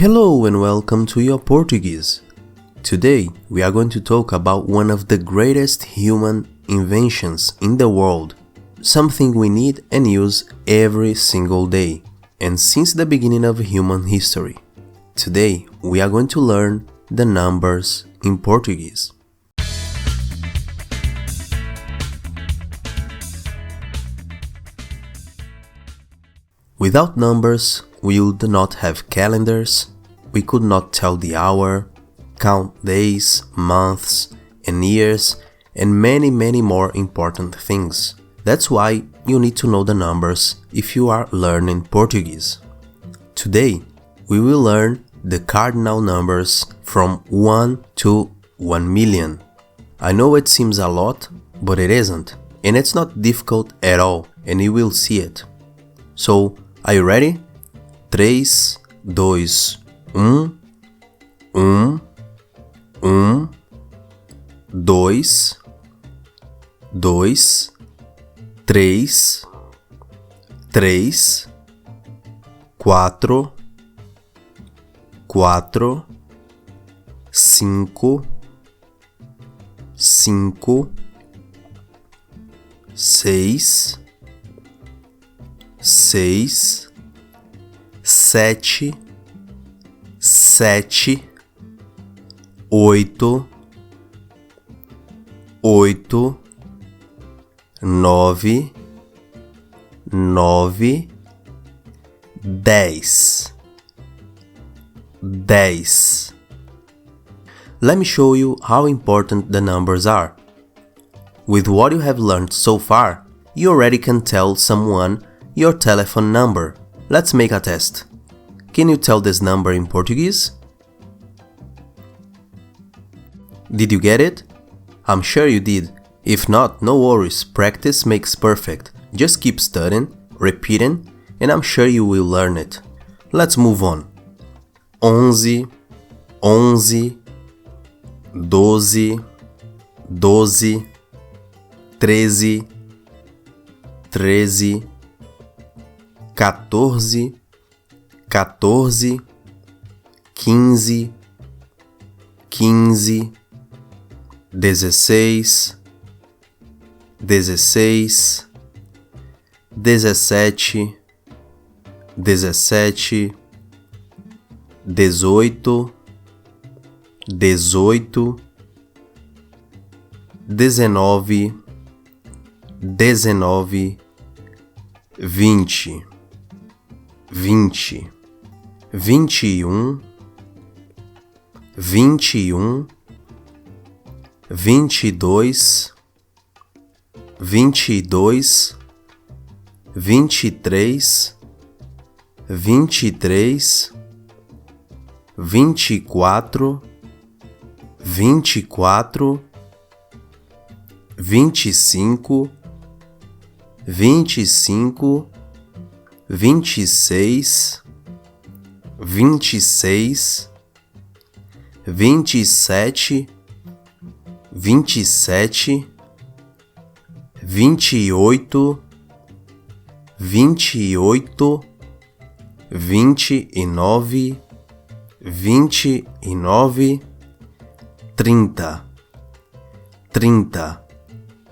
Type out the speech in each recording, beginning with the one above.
Hello and welcome to your Portuguese. Today we are going to talk about one of the greatest human inventions in the world, something we need and use every single day, and since the beginning of human history. Today we are going to learn the numbers in Portuguese. Without numbers, we would not have calendars, we could not tell the hour, count days, months, and years, and many more important things. That's why you need to know the numbers if you are learning Portuguese. Today, we will learn the cardinal numbers from 1 to 1 million. I know it seems a lot, but it isn't, and it's not difficult at all, and you will see it. So, are you ready? 3, 2, 1, 1, 1, 2, 2, 3, 3, 4, 4, 5, 5, 6, 6, 7, 7, 8, 8, 9, 9, 10, 10. Let me show you how important the numbers are. With what you have learned so far, you already can tell someone your telephone number. Let's make a test. Can you tell this number in Portuguese? Did you get it? I'm sure you did. If not, no worries, practice makes perfect. Just keep studying, repeating, and I'm sure you will learn it. Let's move on. 11, 11, 12, 12, 13, 13, 14, 14, 15, 15, 16, 16, 17, 17, 18, 18, 19, 19, 20, 20, 21, 21, 22, 22, 23, 23, 24, 24, 25, 25, 26, 26, 27, 27, 28, 28, 29, 29, 30, 30.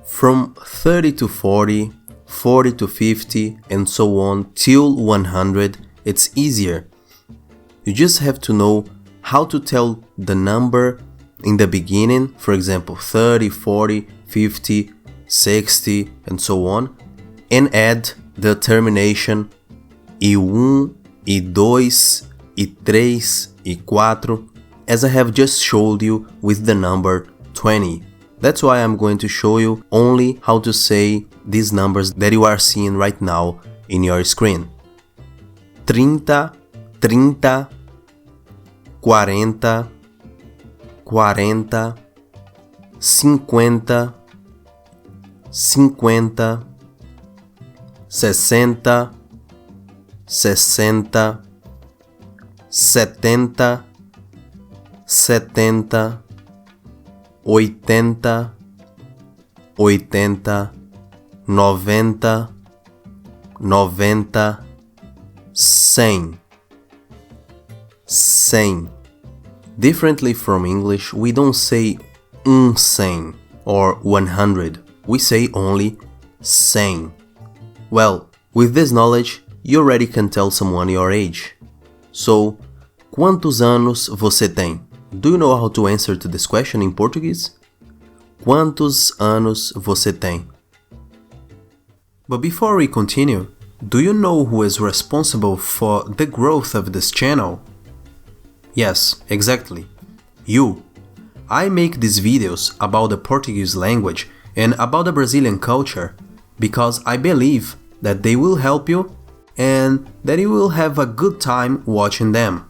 From 30 to 40, 40 to 50, and so on till 100, it's easier. You just have to know how to tell the number in the beginning, for example 30, 40, 50, 60, and so on, and add the termination e1, e2, e3, e4, as I have just showed you with the number 20. That's why I'm going to show you only how to say these numbers that you are seeing right now in your screen. 30, 30, 40, 40, 50, 50, 60, 60, 70, 70, 80, 80, 90, 90, 100, 100. Differently from English, we don't say 100 or 100. We say only 100. Well, with this knowledge, you already can tell someone your age. So, quantos anos você tem? Do you know how to answer to this question in Portuguese? Quantos anos você tem? But before we continue, do you know who is responsible for the growth of this channel? Yes, exactly. You. I make these videos about the Portuguese language and about the Brazilian culture because I believe that they will help you and that you will have a good time watching them.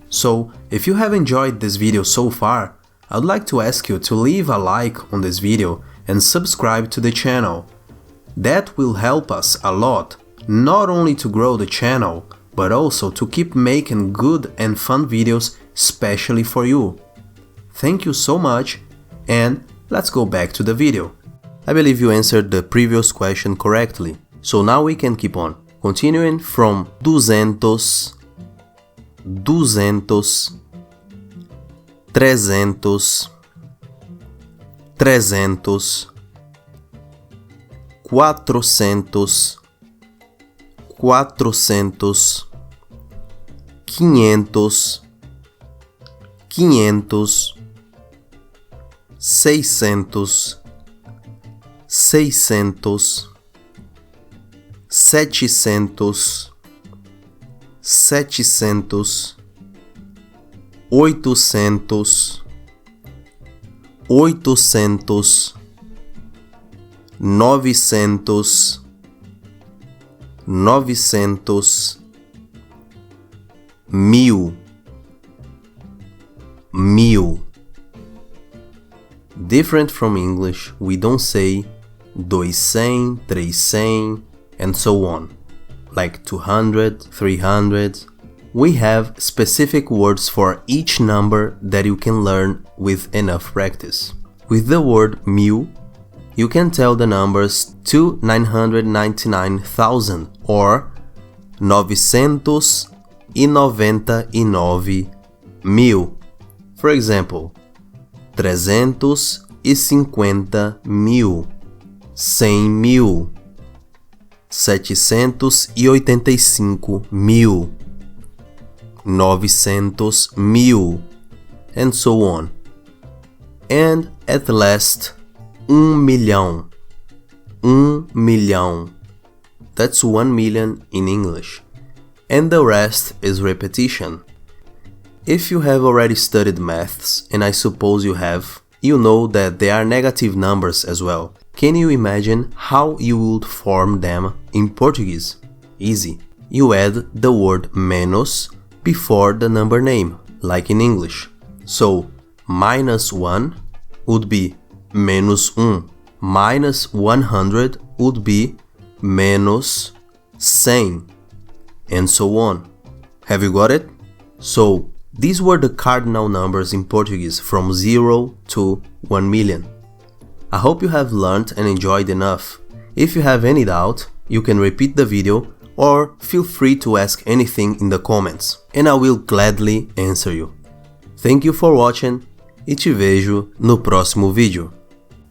So, if you have enjoyed this video so far, I'd like to ask you to leave a like on this video and subscribe to the channel. That will help us a lot, not only to grow the channel, but also to keep making good and fun videos especially for you. Thank you so much, and let's go back to the video. I believe you answered the previous question correctly, so now we can keep on. Continuing from 200, 300, 400, 400, 500, 600, 700, 800, 900, 1000. Different from English, we don't say 200, 300, and so on, like 200, 300. We have specific words for each number that you can learn with enough practice. With the word 1000, you can tell the numbers to 999,000 or 999,000. For example, 350,000, 100,000, 785,000, 900,000, and so on. And at last, 1,000,000. 1,000,000. That's 1 million in English. And the rest is repetition. If you have already studied maths, and I suppose you have, you know that there are negative numbers as well. Can you imagine how you would form them in Portuguese? Easy. You add the word menos before the number name, like in English. So, -1 would be -1. -100 would be -100, and so on. Have you got it? So, these were the cardinal numbers in Portuguese from 0 to 1 million. I hope you have learned and enjoyed enough. If you have any doubt, you can repeat the video or feel free to ask anything in the comments, and I will gladly answer you. Thank you for watching e te vejo no próximo vídeo.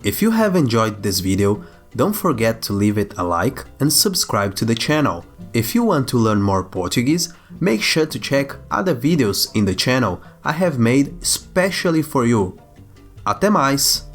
If you have enjoyed this video, don't forget to leave it a like and subscribe to the channel. If you want to learn more Portuguese, make sure to check other videos in the channel I have made especially for you. Até mais!